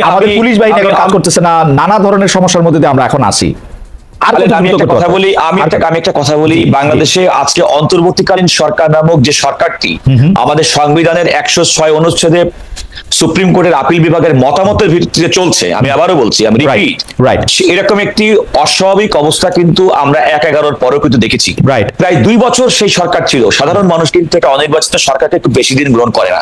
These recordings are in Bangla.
আমাদের পুলিশ বাহিনী এখন কাজ করতেছে না, নানা ধরনের সমস্যার মধ্যে দিয়ে আমরা এখন আসি। আমি একটা কথা বলি, বাংলাদেশে আজকে অন্তর্বর্তীকালীন সরকার নামক যে সরকারটি আমাদের সংবিধানের 106 অনুচ্ছেদে সুপ্রিম কোর্টের আপিল বিভাগের মতামতের ভিত্তিতে চলছে, আমি আবারও বলছি, আমি রিপিট, এরকম একটি অস্বাভাবিক অবস্থা কিন্তু আমরা 1/11 পরেও কিন্তু দেখেছি। প্রায় 2 বছর সেই সরকার ছিল, সাধারণ মানুষ কিন্তু একটা অনির্বাচিত সরকারকে একটু বেশি দিন গ্রহণ করে না।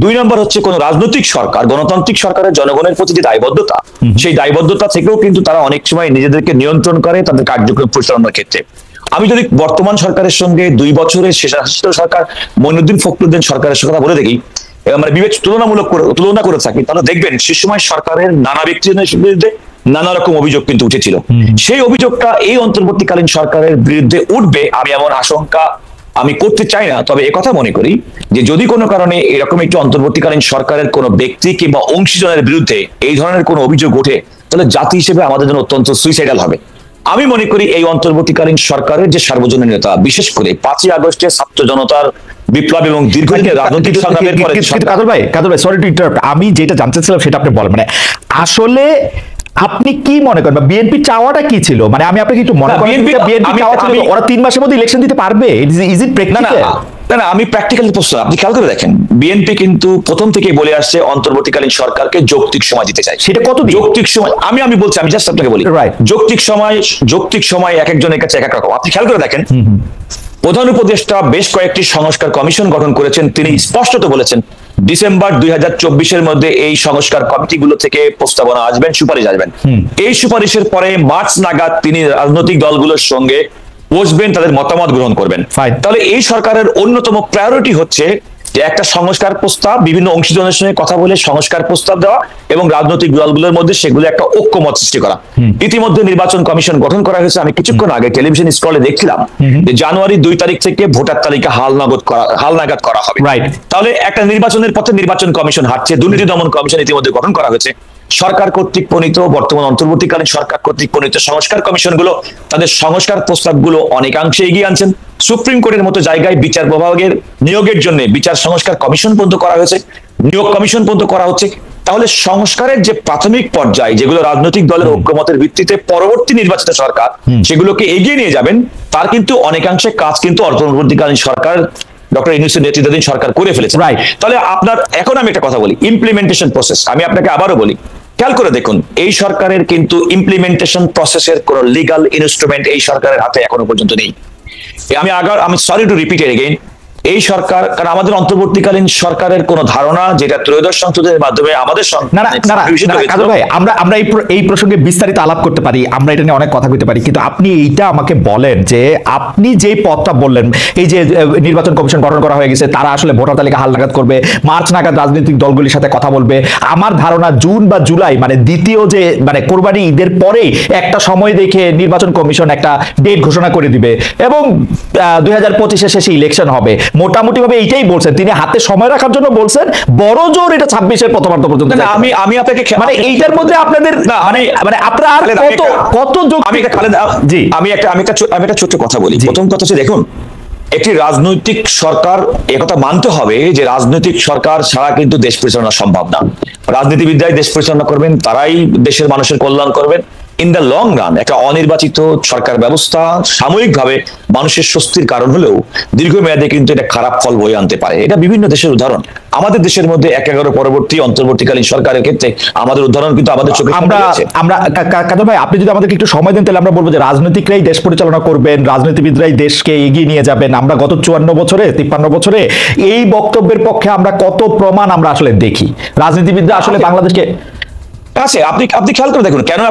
2 নম্বর হচ্ছে কোন রাজনৈতিক সরকার, গণতান্ত্রিক সরকারের জনগণের প্রতি যে দায়বদ্ধতা, সেই দায়বদ্ধতা থেকেও কিন্তু তারা অনেক সময় নিজেদেরকে নিয়ন্ত্রণ করে তাদের কার্যক্রম পরিচালনার ক্ষেত্রে। আমি যদি বর্তমান সরকারের সঙ্গে 2 বছরের শেষাশিষ্ট সরকার মঈনুদ্দিন ফখরুদ্দিন সরকারের কথা বলে দেখি, আমরা তুলনা করে থাকি, তাহলে দেখবেন সে সময় সরকারের নানা ব্যক্তিজনের বিরুদ্ধে নানা রকম অভিযোগ কিন্তু উঠেছিল। সেই অভিযোগটা এই অন্তর্বর্তীকালীন সরকারের বিরুদ্ধে উঠবে আমি এমন আশঙ্কা আমি করতে চাই না। তবে একথা মনে করি যে যদি কোনো কারণে এরকম একটি অন্তর্বর্তীকালীন সরকারের কোনো ব্যক্তি কিংবা অংশীজনের বিরুদ্ধে এই ধরনের কোনো অভিযোগ ওঠে, তাহলে জাতি হিসেবে আমাদের জন্য অত্যন্ত সুইসাইডাল হবে। আমি মনে করি এই অন্তর্বর্তীকালীন সরকারের যে সার্বজনীনতা, বিশেষ করে 5ই আগস্টে ছাত্র জনতার বিপ্লব এবং দীর্ঘদিনের রাজনৈতিক সংগ্রামের পরে, কাদর ভাই সরি টু ইন্টারাপ্ট, আমি যেটা জানতে চাইছিলাম সেটা আপনি বলেন, মানে আসলে আপনি কি মনে করেন বিএনপি চাওয়াটা কি ছিল? মানে আমি আপনাকে একটু মনে করেন বিএনপি চাওয়া ছিল ওরা 3 মাসের মধ্যে ইলেকশন দিতে পারবে? Is it practical? না, আমি প্র্যাকটিক্যালি প্রশ্ন, আপনি খেয়াল করে দেখেন, বিএনপি কিন্তু প্রথম থেকেই বলে আসছে অন্তর্বর্তীকালীন সরকারকে যৌক্তিক সময় দিতে চাই। সেটা কত যৌক্তিক সময়? আমি বলছি, আমি জাস্ট আপনাকে বলি, যৌক্তিক সময় এক একজনের কাছে এক এক রকম। আপনি খেয়াল করে দেখেন, প্রধান উপদেষ্টা বেশ কয়েকটি সংস্কার কমিশন গঠন করেছেন, তিনি স্পষ্টত বলেছেন ডিসেম্বর 2024-এর মধ্যে এই সংস্কার কমিটিগুলো থেকে প্রস্তাবনা আসবেন, সুপারিশ আসবেন। এই সুপারিশের পরে মার্চ নাগাদ তিনি রাজনৈতিক দলগুলোর সঙ্গে বসবেন, তাদের মতামত গ্রহণ করবেন। তাহলে এই সরকারের অন্যতম প্রায়োরিটি হচ্ছে যে একটা সংস্কার প্রস্তাব, বিভিন্ন অংশীজনের সঙ্গে কথা বলে সংস্কার প্রস্তাব দেওয়া এবং রাজনৈতিক দলগুলোর মধ্যে সেগুলো একটা ঐক্যমত সৃষ্টি করা। ইতিমধ্যে নির্বাচন কমিশন গঠন করা হয়েছে। আমি কিছুক্ষণ আগে টেলিভিশন স্ক্রলে দেখছিলাম যে জানুয়ারি 2 তারিখ থেকে ভোটার তালিকা হালনাগাদ করা হবে। তাহলে একটা নির্বাচনের পথে নির্বাচন কমিশন হাঁটছে, দুর্নীতি দমন কমিশন ইতিমধ্যে গঠন করা হয়েছে। সরকার কর্তৃক প্রণীত, বর্তমান অন্তর্বর্তীকালীন সরকার কর্তৃক প্রণীত সংস্কার কমিশনগুলো তাদের সংস্কার প্রস্তাবগুলো অনেকাংশে এগিয়ে আনছেন। সুপ্রিম কোর্টের মতো জায়গায় বিচার বিভাগের নিয়োগের জন্য বিচার সংস্কার কমিশন পর্যন্ত করা হয়েছে, নিয়োগ কমিশন পর্যন্ত করা হচ্ছে। তাহলে সংস্কারের যে প্রাথমিক পর্যায়ে যেগুলো রাজনৈতিক দলের ঐক্যমতের ভিত্তিতে পরবর্তী নির্বাচিত সরকার সেগুলোকে এগিয়ে নিয়ে যাবেন, তার কিন্তু অনেকাংশে কাজ কিন্তু অন্তর্বর্তীকালীন সরকার ডক্টর ইউনূসের নেতৃত্বাধীন সরকার করে ফেলেছে। তাহলে আপনার এখন আমি একটা কথা বলি, ইমপ্লিমেন্টেশন প্রসেস, আমি আপনাকে আবারও বলি, খেয়াল করে দেখুন, এই সরকারের কিন্তু ইমপ্লিমেন্টেশন প্রসেসের কোন লিগাল ইনস্ট্রুমেন্ট এই সরকারের হাতে এখনো পর্যন্ত নেই। আমি sorry to repeat it again, এই সরকার, কারণ আমাদের অন্তর্বর্তীকালীন সরকারের কোন ধারণা যেটা ত্রয়োদশ সংসদের মাধ্যমে আমাদের আমরা এই প্রসঙ্গে বিস্তারিত আলাপ করতে পারি, আমরা এটা নিয়ে অনেক কথা বলতে পারি, কিন্তু আপনি এইটা আমাকে বলেন যে আপনি যে পথটা বললেন, এই যে নির্বাচন কমিশন গঠন করা হয়ে গেছে, তারা আসলে ভোটার তালিকা হালনাগাদ করবে, মার্চ নাগাদ রাজনৈতিক দলগুলির সাথে কথা বলবে। আমার ধারণা জুন বা জুলাই, মানে দ্বিতীয় যে মানে কোরবানি ঈদের পরেই একটা সময় দেখে নির্বাচন কমিশন একটা ডেট ঘোষণা করে দিবে এবং 2025-এর শেষে ইলেকশন হবে। মোটামুটি ভাবে এইটাই বলছেন তিনি, হাতে সময় রাখার জন্য বলছেন, বড় জোর এটা 26-এর প্রথমার্ধ পর্যন্ত। আমি আপনাকে মানে এইটার মধ্যে আপনাদের মানে আপনারা কত যোগ? আমি একটা ছোট্ট কথা বলি। প্রথম কথা হচ্ছে, দেখুন, একটি রাজনৈতিক সরকার, একথা মানতে হবে যে রাজনৈতিক সরকার ছাড়া কিন্তু দেশ পরিচালনা সম্ভব না। রাজনীতিবিদরাই দেশ পরিচালনা করবেন, তারাই দেশের মানুষের কল্যাণ করবেন। ইন দ্য লং রান একটা অনির্বাচিত সরকার ব্যবস্থা সাময়িকভাবে মানুষের স্বস্তির কারণ হলেও দীর্ঘমেয়াদে কিন্তু এটা খারাপ ফল বয়ে আনতে পারে। এটা বিভিন্ন দেশের উদাহরণ। আমাদের দেশের মধ্যে 1/11 পরবর্তী অন্তর্বর্তীকালীন সরকারের ক্ষেত্রে আমাদের উদাহরণ কিন্তু আমাদের চোখে আমরা কাদর ভাই, আপনি যদি আমাদেরকে একটু সময় দেন তাহলে আমরা বলবো যে রাজনীতিকরাই দেশ পরিচালনা করবেন, রাজনীতিবিদরাই দেশকে এগিয়ে নিয়ে যাবেন। আমরা গত 54 বছরে 53 বছরে এই বক্তব্যের পক্ষে আমরা কত প্রমাণ আমরা আসলে দেখি? রাজনীতিবিদরা আসলে বাংলাদেশকে আছে। আপনি খেয়াল করে দেখুন, কেন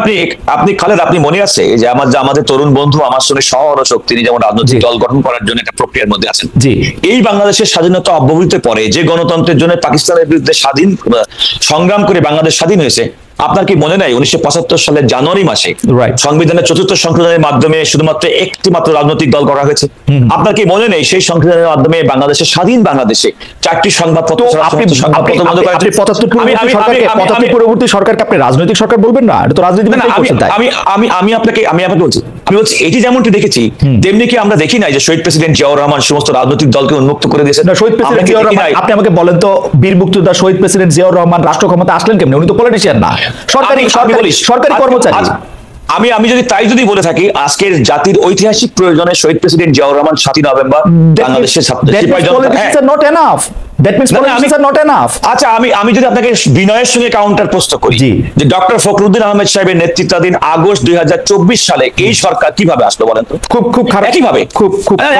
আপনি খালেদ, আপনি মনে আছে যে আমাদের তরুণ বন্ধু আমার সঙ্গে সহরসক, তিনি যেমন রাজনৈতিক দল গঠন করার জন্য একটা প্রক্রিয়ার মধ্যে আছেন। এই বাংলাদেশের স্বাধীনতা অব্যবহিত পরে যে গণতন্ত্রের জন্য পাকিস্তানের বিরুদ্ধে সংগ্রাম করে বাংলাদেশ স্বাধীন হয়েছে, আপনার কি মনে নাই 1975 সালের জানুয়ারি মাসে Right. সংবিধানের 4th সংশোধনের মাধ্যমে শুধুমাত্র একটি মাত্র রাজনৈতিক দল করা হয়েছে? আপনার কি মনে নেই সেই সংশোধনের মাধ্যমে বাংলাদেশের স্বাধীন বাংলাদেশে 4টি সংবাদপত্র তো ছাড়া আপনি সমস্ত সংবাদপত্র বন্ধ করা আপনি হয়েছে? 75 পরবর্তী সরকারকে আপনি রাজনৈতিক সরকার বলবেন না? এটা তো রাজনীতি না, না, আমি আপনাকে বলছি এটি যেমনটি দেখেছি তেমনি কি আমরা দেখি নাই যে শহীদ প্রেসিডেন্ট জিয়াউর রহমান সমস্ত রাজনৈতিক দলকে উন্মুক্ত করে দিয়েছেন? না, শহীদ আমরা প্রেসিডেন্ট কি জিয়াউর দেখি রহমান, নাই? আপনি আমাকে বলেন তো, বীর মুক্তিযোদ্ধা শহীদ প্রেসিডেন্ট জিয়াউর রহমান রাষ্ট্র ক্ষমতা আসলেন কেমনে? উনি তো পলিটিশিয়ান না, সরকারি কর্মচারী। আমি যদি বলে থাকি আজকের জাতির ঐতিহাসিক প্রয়োজনে শহীদ প্রেসিডেন্ট জিয়াউর রহমান 7ই নভেম্বর বাংলাদেশের সিপাহী জনতা। আচ্ছা, আমি যদি আপনাকে বিনয়ের সঙ্গে কাউন্টার প্রশ্ন করি জি। যে ডক্টর ফখরুদ্দিন আহমেদ সাহেবের নেতৃত্বাধীন আগস্ট 2024 সালে এই সরকার কিভাবে আসলো বলেন তো? খুব খারাপ, একইভাবে খুব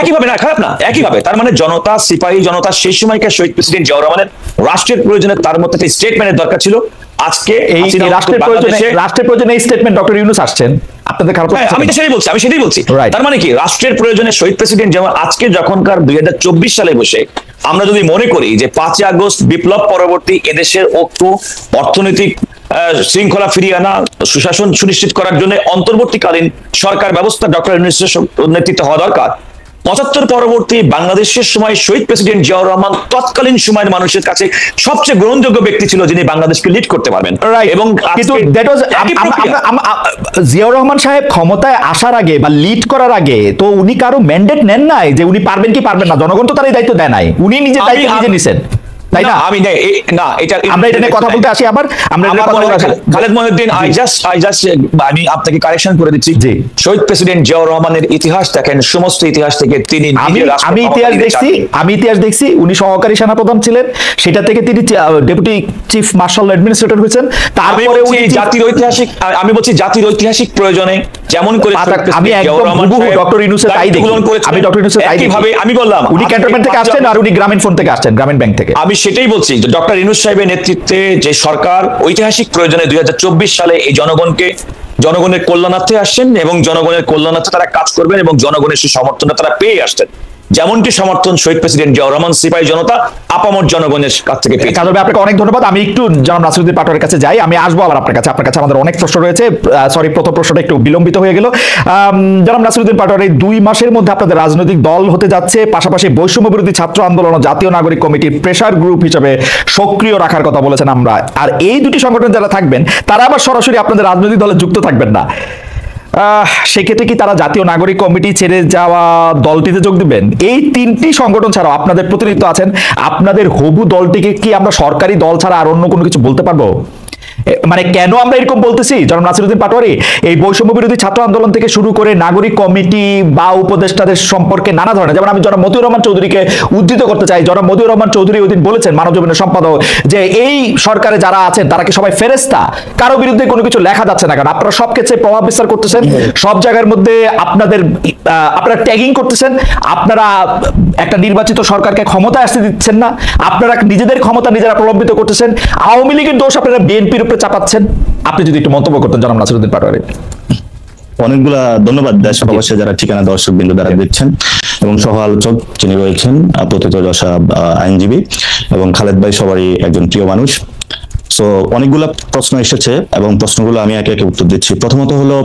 একইভাবে না, খারাপ না, একইভাবে। তার মানে জনতা, সিপাহী জনতা সেই সময়কার শহীদ প্রেসিডেন্ট জিয়াউর রহমানের রাষ্ট্রের প্রয়োজনে তার মধ্যে একটা স্টেটমেন্টের দরকার ছিল। আজকে এই রাষ্ট্রের প্রয়োজনে এই স্টেটমেন্ট ডক্টর ইউনূস আসছেন, আপনাদের খারাপ লাগছে? আমি সেটাই বলছি। Right. তার মানে কি রাষ্ট্রের প্রয়োজনে শহীদ প্রেসিডেন্ট যেমন আজকে যখনকার 2024 সালে বসে আমরা যদি মনে করি যে 5ই আগস্ট বিপ্লব পরবর্তী এদেশের ঐক্য, অর্থনৈতিক শৃঙ্খলা ফিরিয়ে আনা, সুশাসন সুনিশ্চিত করার জন্য অন্তর্বর্তীকালীন সরকার ব্যবস্থা ডক্টর ইউনূসের নেতৃত্বে হওয়া দরকার। 75 পরবর্তী বাংলাদেশের সময় শহীদ প্রেসিডেন্ট জিয়াউর রহমান তৎকালীন সময়ের মানুষের কাছে সবচেয়ে গ্রহণযোগ্য ব্যক্তি ছিল যিনি বাংলাদেশকে লিড করতে পারবেন। এবং জিয়াউর রহমান সাহেব ক্ষমতায় আসার আগে বা লিড করার আগে তো উনি কারো ম্যান্ডেট নেন নাই যে উনি পারবেন কি পারবেন না, জনগণ তো তার এই দায়িত্ব দেয় নাই, উনি নিজে দায়িত্ব নিজে নিছেন, তাই না? আমরা এটা নিয়ে কথা বলতে আসি আবার। খালেদ মহিউদ্দিন, আমি আপনাকে কারেকশন করে দিচ্ছি। শহীদ প্রেসিডেন্ট জিয়াউর রহমানের ইতিহাস দেখেন, সমস্ত ইতিহাস থেকে তিনি আমি ইতিহাস দেখছি উনি সহকারী সেনাপ্রধান ছিলেন, সেটা থেকে তিনি ডেপুটি চিফ মার্শাল অ্যাডমিনিস্ট্রেটর হয়েছেন। তারপরে আমি বলছি জাতির ঐতিহাসিক প্রয়োজনে যেমন করে আমি ডক্টর ইউনূসের তাই দেখি, আমি বললাম উনি ক্যান্টনমেন্ট থেকে আসছেন আর উনি গ্রামীণ ফোন থেকে আসছেন, গ্রামীণ ব্যাংক থেকে। আমি সেটাই বলছি যে ডক্টর ইউনূস সাহেবের নেতৃত্বে যে সরকার ঐতিহাসিক প্রয়োজনে 2024 সালে এই জনগণের কল্যাণার্থে আসছেন এবং জনগণের কল্যাণার্থে তারা কাজ করবেন এবং জনগণের সেই সমর্থনটা তারা পেয়ে আসছেন, যেমনটি সমর্থন শহীদ প্রেসিডেন্ট জিয়াউর রহমান সিপাহী জনতা আপামর জনগণের কাছ থেকে পেয়ে। আপনাকে অনেক ধন্যবাদ। আমি একটু জনাব নাসিরউদ্দিন পাটোয়ারির কাছে যাই, আমি আসবো আবার আপনার কাছে আমাদের অনেক প্রশ্ন রয়েছে। সরি, প্রথম প্রশ্নটা একটু বিলম্বিত হয়ে গেল। জনাব নাসিরউদ্দিন পাটোয়ারি, 2 মাসের মধ্যে আপনাদের রাজনৈতিক দল হতে যাচ্ছে, পাশাপাশি বৈষম্য বিরোধী ছাত্র আন্দোলন ও জাতীয় নাগরিক কমিটির প্রেসার গ্রুপ হিসেবে সক্রিয় রাখার কথা বলেছেন আমরা। আর এই দুটি সংগঠন যারা থাকবেন তারা আবার সরাসরি আপনাদের রাজনৈতিক দলে যুক্ত থাকবেন না, সেক্ষেত্রে কি তারা জাতীয় নাগরিক কমিটি ছেড়ে যাওয়া দলটিতে যোগ দিবেন? এই 3টি সংগঠন ছাড়াও আপনাদের প্রতিনিধিত্ব আছেন, আপনাদের হবু দলটিকে কি আমরা সরকারি দল ছাড়া আর অন্য কোনো কিছু বলতে পারবো? মানে কেন আমরা এরকম বলতেছি, জনাব নাসিরউদ্দিন পাটোয়ারি, এই বৈষম্য বিরোধী ছাত্র আন্দোলন থেকে শুরু করে নাগরিক কমিটি বা উপদেষ্টাদের সম্পর্কে নানা ধরনের, যেমন আমি জনাব মতিউর রহমান চৌধুরীকে উদ্ধৃত করতে চাই। জনাব মতিউর রহমান চৌধুরী ওইদিন বলেছেন, মানব জীবনের সম্পাদক, যে এই সরকারে যারা আছেন তারা কি সবাই ফেরেশতা, কারো বিরুদ্ধে কোনো কিছু লেখা যাচ্ছে না, কারণ আপনারা সব ক্ষেত্রে প্রভাব বিস্তার করতেছেন, সব জায়গার মধ্যে আপনারা ট্যাগিং করতেছেন, আপনারা একটা নির্বাচিত সরকারকে ক্ষমতায় আসতে দিচ্ছেন না, আপনারা নিজেদের ক্ষমতা নিজেরা প্রলম্বিত করতেছেন, আওয়ামী লীগের দোষ আপনারা বিএনপির উপরে চাপাচ্ছেন। আপনি যদি একটু মন্তব্য করতেন জনাব নাসিরউদ্দিন পাটোয়ারি। অনেকগুলা ধন্যবাদ দেশ প্রবাসী যারা ঠিকানা দর্শক বিন্দু দ্বারা দিচ্ছেন এবং সহ আলোচক যিনি রয়েছেন প্রথিতযশা আইনজীবী এবং খালেদ ভাই সবারই একজন প্রিয় মানুষ। সো অনেকগুলা প্রশ্ন এসেছে এবং প্রশ্নগুলো আমি একে একে উত্তর দিচ্ছি। প্রথমত হলো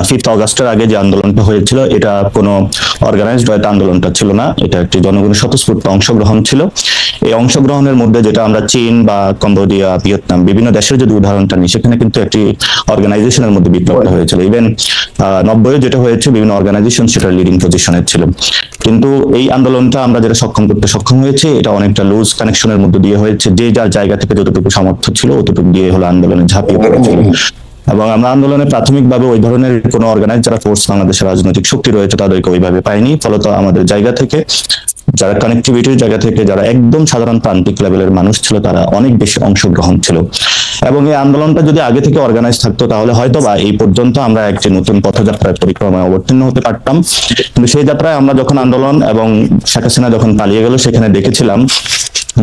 5th অগাস্টের আগে যে আন্দোলনটা হয়েছিল এটা কোনো অর্গানাইজড হয়তো আন্দোলনটা ছিল না, এটা একটি জনগণের স্বতঃস্ফূর্ত অংশগ্রহণ ছিল। এই অংশগ্রহণের মধ্যে যেটা আমরা চীন বা কম্বোডিয়া, ভিয়েতনাম বিভিন্ন দেশের যদি উদাহরণটা নিই, সেখানে কিন্তু একটি অর্গানাইজেশনের মধ্যে বিপ্লবটা হয়েছিল। ইভেন 90-এ যেটা হয়েছে বিভিন্ন অর্গানাইজেশন সেটা লিডিং পজিশনের ছিল। কিন্তু এই আন্দোলনটা আমরা যেটা সক্ষম হয়েছে এটা অনেকটা লুজ কানেকশনের মধ্যে দিয়ে হয়েছে, যে যার জায়গা থেকে যতটুকু সামর্থ্য ছিল অতটুকু দিয়ে হলো আন্দোলনে ঝাঁপিয়ে পড়েছিল। এবং আমরা আন্দোলনে প্রাথমিকভাবে ওই ধরনের কোনো অর্গানাইজ যারা ফোর্স বাংলাদেশের রাজনৈতিক শক্তি রয়েছে তাদেরকে ওইভাবে পাইনি। ফলত আমাদের জায়গা থেকে যারা কানেক্টিভিটির জায়গা থেকে যারা একদম সাধারণ প্রান্তিক লেভেলের মানুষ ছিল তারা অনেক বেশি অংশগ্রহণ ছিল। এবং এই আন্দোলনটা যদি আগে থেকে অর্গানাইজ থাকতো তাহলে হয়তো বা এই পর্যন্ত আমরা একটি নতুন পথযাত্রায় পরিক্রমায় অবতীর্ণ হতে পারতাম। কিন্তু সেই যাত্রায় আমরা যখন আন্দোলন এবং শেখ হাসিনা যখন পালিয়ে গেল সেখানে দেখেছিলাম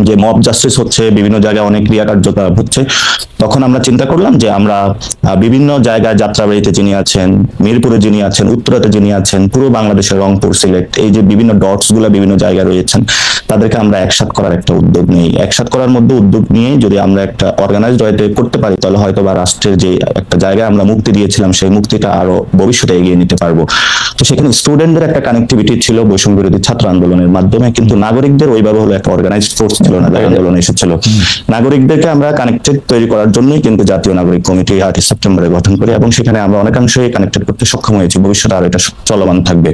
যে মব জাস্টিস হচ্ছে, বিভিন্ন জায়গায় অনেক ক্রিয়া কার্যকলাপ হচ্ছে, তখন আমরা চিন্তা করলাম যে আমরা বিভিন্ন জায়গায় যাত্রাবাড়িতে যিনি আছেন, মিরপুরে যিনি আছেন, উত্তরাতে যিনি আছেন, পুরো বাংলাদেশের রংপুর, সিলেট, এই যে বিভিন্ন ডটস গুলা বিভিন্ন জায়গায় রয়েছেন, তাদেরকে আমরা একসাথ করার একটা উদ্যোগ নিই। একসাথ করার মধ্যে উদ্যোগ নিয়ে যদি আমরা একটা অর্গানাইজড ওয়েতে করতে পারি, তাহলে হয়তো বা রাষ্ট্রের যে একটা জায়গায় আমরা মুক্তি দিয়েছিলাম, সেই মুক্তিটা আরো ভবিষ্যতে এগিয়ে নিতে পারবো। তো সেখানে স্টুডেন্টদের একটা কানেক্টিভিটি ছিল বৈষম্য বিরোধী ছাত্র আন্দোলনের মাধ্যমে, কিন্তু নাগরিকদের ওইভাবে হলো একটা অর্গানাইজড ফোর্স ছিল না, আন্দোলন এসেছিল। নাগরিকদেরকে আমরা কানেক্টেড তৈরি করার জন্যই কিন্তু জাতীয় নাগরিক কমিটি 8 সেপ্টেম্বরে গঠন করি, এবং সেখানে আমরা অনেকাংশেই কানেক্টেড করতে সক্ষম হয়েছি। ভবিষ্যতে আর এটা চলমান থাকবে।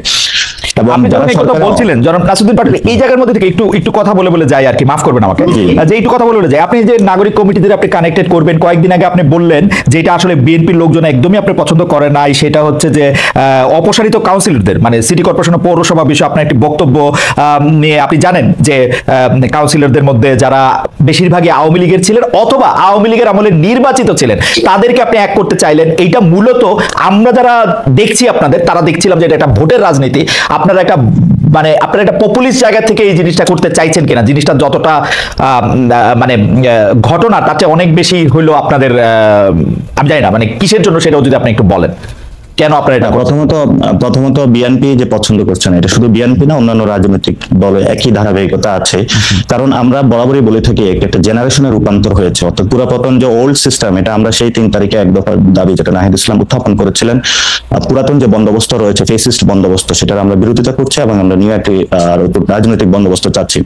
এবং আপনি যখন এই কথা বলছিলেন জনাব নাসিরউদ্দিন পাটোয়ারি, এই জায়গার মধ্যে থেকে একটু কথা বলে যাই আর কি, মাফ করবেন আমাকে, যে একটু কথা বলে যাই। আপনি যে নাগরিক কমিটিদের আপনি কানেক্টেড করবেন, কয়েকদিন আগে আপনি বললেন যে এটা আসলে বিএনপির লোকজন একদমই আপনি পছন্দ করে নাই, সেটা হচ্ছে যে অপসারিত কাউন্সিলরদের, মানে সিটি কর্পোরেশন ও পৌরসভা বিষয়ে আপনার একটি বক্তব্য নিয়ে আপনি জানেন যে কাউন্সিলরদের মধ্যে যারা বেশিরভাগই আওয়ামী লীগের ছিলেন অথবা আওয়ামী লীগের আমলে নির্বাচিত ছিলেন, তাদেরকে আপনি এক করতে চাইলেন। এইটা মূলত আমরা যারা দেখছি আপনাদের, তারা দেখছিলাম যে এটা একটা ভোটের রাজনীতি, আপনারা একটা মানে আপনারা একটা পপুলিস্ট জায়গা থেকে এই জিনিসটা করতে চাইছেন কিনা, জিনিসটা যতটা মানে ঘটনা তার চেয়ে অনেক বেশি হইলো আপনাদের, আমি জানি না মানে কিসের জন্য, সেটাও যদি আপনি একটু বলেন কেন আপনারা এটা। প্রথমত বিএনপি যে পছন্দ করছে না, এটা শুধু বিএনপি না, অন্যান্য রাজনৈতিক দলে একই ধারাবাহিকতা আছে। কারণ আমরা বরাবরই বলে থাকি একটা জেনারেশনের রূপান্তর হয়েছে, অর্থাৎ পুরাতন যে ওল্ড সিস্টেম, এটা আমরা সেই 3 তারিখে এক দফার দাবি যেটা নাহিদ ইসলাম উত্থাপন করেছিলেন, পুরাতন যে বন্দোবস্ত রয়েছে, ফেসিস্ট বন্দোবস্ত, সেটার আমরা বিরোধিতা করছি এবং আমরা নিউ একটি রাজনৈতিক বন্দোবস্ত চাচ্ছি।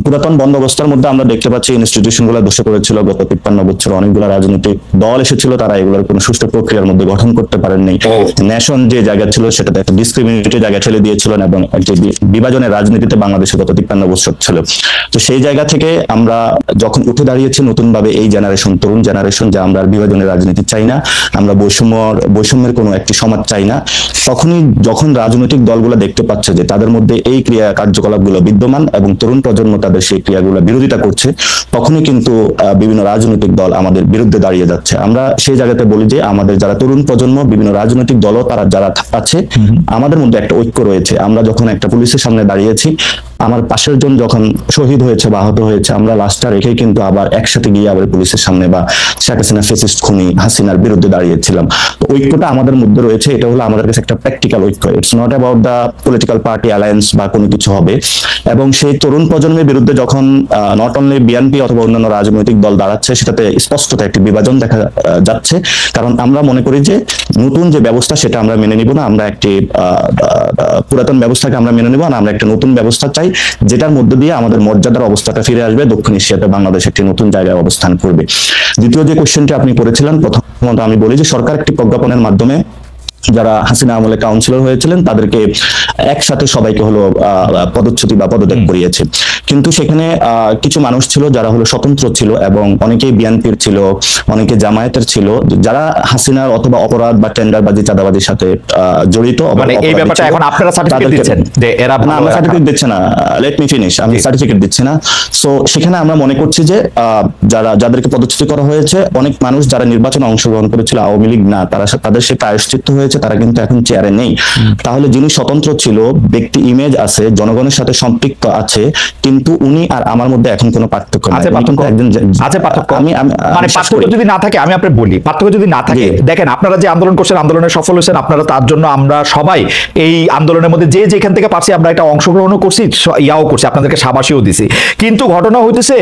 পুরাতন বন্দোবস্তের মধ্যে আমরা দেখতে পাচ্ছি ইনস্টিটিউশন গুলো ধসে পড়েছিল। গত 53 বছর অনেকগুলো রাজনৈতিক দল এসেছিল, তারা এগুলোর কোনো সুষ্ঠু প্রক্রিয়ার মধ্যে গঠন করতে পারেননি। ন্যাশন যে জায়গা ছিল সেটাতে একটা ডিসক্রিমিনেটরি জায়গা ঠেলে দিয়েছিলেন, এবং একটি বিভাজনের রাজনীতিতে বাংলাদেশে গত 53 বছর ছিল। তো সেই জায়গা থেকে আমরা যখন উঠে দাঁড়িয়েছি নতুন ভাবে এই জেনারেশন, তরুণ জেনারেশন, যে আমরা বিভাজনের রাজনীতি চাই না, আমরা বৈষম্যের কোনো একটি সমাজ চাই না, তখনই যখন রাজনৈতিক দলগুলো দেখতে পাচ্ছে যে তাদের মধ্যে এই ক্রিয়া কার্যকলাপগুলো বিদ্যমান এবং তরুণ প্রজন্ম তাদের সেই ক্রিয়াগুলো বিরোধিতা করছে, তখনই কিন্তু বিভিন্ন রাজনৈতিক দল আমাদের বিরুদ্ধে দাঁড়িয়ে যাচ্ছে। আমরা সেই জায়গাতে বলি যে আমাদের যারা তরুণ প্রজন্ম, বিভিন্ন রাজনৈতিক দলও তারা যারা আছে, আমাদের মধ্যে একটা ঐক্য রয়েছে। আমরা যখন একটা পুলিশের সামনে দাঁড়িয়েছি, আমার পাশের জন যখন শহীদ হয়েছে বা আহত হয়েছে, আমরা লাশটা রেখে কিন্তু আবার একসাথে গিয়ে আবার পুলিশের সামনে বা শেখ হাসিনা ফেসিস্ট খুনি হাসিনার বিরুদ্ধে দাঁড়িয়েছিলাম। তো ঐক্যটা আমাদের মধ্যে রয়েছে, এটা হলো আমাদের কাছে একটা প্র্যাকটিক্যাল ঐক্য। It's not about the political party alliance বা কোনো কিছু হবে। এবং সেই তরুণ প্রজন্মের বিরুদ্ধে যখন নট অনলি বিএনপি অথবা অন্যান্য রাজনৈতিক দল দাঁড়াচ্ছে, সেটাতে স্পষ্টত একটি বিভাজন দেখা যাচ্ছে। কারণ আমরা মনে করি যে নতুন যে ব্যবস্থা সেটা আমরা মেনে নিব না, আমরা একটি পুরাতন ব্যবস্থাকে আমরা মেনে নিব না, আমরা একটা নতুন ব্যবস্থা চাই যেটার মধ্য দিয়ে আমাদের মর্যাদার অবস্থাটা ফিরে আসবে, দক্ষিণ এশিয়াতে বাংলাদেশ একটি নতুন জায়গায় অবস্থান করবে। দ্বিতীয় যে কোশ্চেনটি আপনি করেছিলেন, প্রথমত আমি বলি যে সরকার একটি প্রজ্ঞাপনের মাধ্যমে যারা হাসিনা আমলে কাউন্সিলর হয়েছিলেন তাদেরকে একসাথে সবাইকে হলো পদচ্যুতি বা পদত্যাগ করিয়েছে। কিন্তু সেখানে কিছু মানুষ ছিল যারা হলো স্বতন্ত্র ছিল, এবং অনেকেই বিএনপির ছিল, অনেকে জামায়াতের ছিল, যারা হাসিনার অথবা অপরাধ বা টেন্ডারবাজি চাঁদাবাজির সাথে জড়িত। মানে এই ব্যাপারটা এখন আপনারা সার্টিফিকেট দিচ্ছেন যে এরা, না আমরা সার্টিফিকেট দিচ্ছি না, লেট মি ফিনিশ, আমি সার্টিফিকেট দিচ্ছি না। সো সেখানে আমরা মনে করছি যে যাদেরকে পদচ্যুতি করা হয়েছে, অনেক মানুষ যারা নির্বাচনে অংশগ্রহণ করেছিল আওয়ামী লীগ না, তাদের সে প্রায়শ্চিত্ত হয়েছে, তারা কিন্তু এখন চেয়ারে নেই। তাহলে যিনি স্বতন্ত্র ছিল, ব্যক্তি ইমেজ আছে, জনগণের সাথে সম্পৃক্ত আছে, কিন্তু উনি আর আমার মধ্যে এখন কোনো পার্থক্য নেই। মানে পার্থক্য যদি না থাকে, আমি আপনাকে বলি, পার্থক্য যদি না থাকে, দেখেন আপনারা যে আন্দোলন করছেন, আন্দোলনে সফল হয়েছেন, আপনারা তার জন্য আমরা সবাই এই আন্দোলনের মধ্যে যে যেখান থেকে পারছি আমরা একটা অংশগ্রহণও করছি, ইয়াও করছি, আপনাদেরকে সাবাসীও দিছি। কিন্তু ঘটনা হইতেছে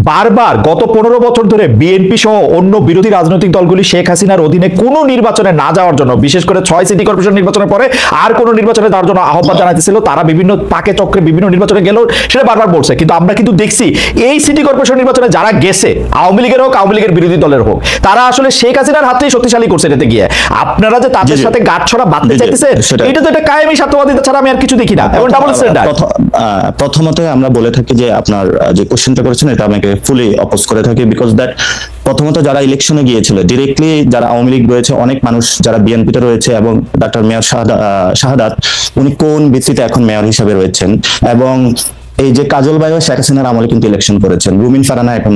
বারবার গত 15 বছর ধরে বিএনপি সহ অন্য বিরোধী রাজনৈতিক দলগুলি শেখ হাসিনার অধীনে কোনো নির্বাচনে না যাওয়ার জন্য, বিশেষ করে 6 সিটি কর্পোরেশন নির্বাচনের পরে আর কোনো নির্বাচনে যাওয়ার জন্য আহ্বান জানাইতেছিল। তারা বিভিন্ন পাকে চক্রে বিভিন্ন নির্বাচনে গেল, সেটা বারবার বলছে। কিন্তু আমরা কিন্তু দেখছি এই সিটি কর্পোরেশন নির্বাচনে যারা গেছে, আওয়ামী লীগের হোক, আওয়ামী লীগের বিরোধী দলের হোক, তারা আসলে শেখ হাসিনার হাতেই শক্তিশালী করছে এটাতে গিয়ে। আপনারা যে তাদের সাথে গাঁটছড়া বাঁধতে চাইতেছেন, এটা তো একটা কায়েমি স্বার্থবাদিতা ছাড়া আমি আর কিছু দেখি না, এবং ডাবল স্ট্যান্ডার্ড। প্রথমত আমরা বলে থাকি যে আপনার যে কোশ্চেনটা করেছেন এটা আমাকে ফুলি অপোজ করে থাকি, বিকজ দ্যাট প্রথমত যারা ইলেকশনে গিয়েছিল ডিরেক্টলি, যারা আওয়ামী লীগ রয়েছে, অনেক মানুষ যারা বিএনপিতে রয়েছে, এবং ডক্টর মেয়র শাহাদাত উনি কোন ভিত্তিতে এখন মেয়র হিসেবে রয়েছেন, এবং এই যে কাজল ভাইও শেখ হাসিনার আমলে কিন্তু ইলেকশন করেছেন, রুমিন ফারানা এখন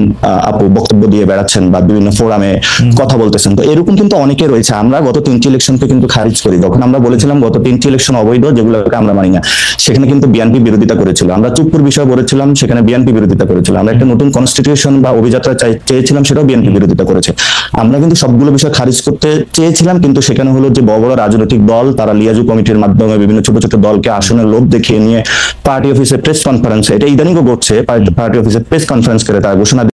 আপু বক্তব্য দিয়ে বেড়াচ্ছেন বা বিভিন্ন ফোরামে কথা বলতেছেন, তো এরকম কিন্তু অনেকে রয়েছে। আমরা গত 3টি ইলেকশনকে কিন্তু খারিজ করি, যখন আমরা বলেছিলাম গত 3টি ইলেকশন অবৈধ, যেগুলোকে আমরা মানি না, সেখানে কিন্তু বিএনপি বিরোধিতা করেছিল। আমরা চুপুর বিষয় বলেছিলাম, সেখানে বিএনপি বিরোধিতা করেছিল। আমরা একটা নতুন কনস্টিটিউশন বা অভিযাত্রা চেয়েছিলাম, সেটাও বিএনপি বিরোধিতা করেছে। আমরা কিন্তু সবগুলো বিষয় খারিজ করতে চেয়েছিলাম, কিন্তু সেখানে হলো যে বড় বড় রাজনৈতিক দল তারা লিয়াজু কমিটির মাধ্যমে বিভিন্ন ছোট ছোট দলকে আসনের লোভ দেখিয়ে নিয়ে পার্টি অফিসে প্রেস কনফারেন্সে, এটা ইদানিংও ঘটছে, পার্টি অফিসে প্রেস কনফারেন্স করে তারা ঘোষণা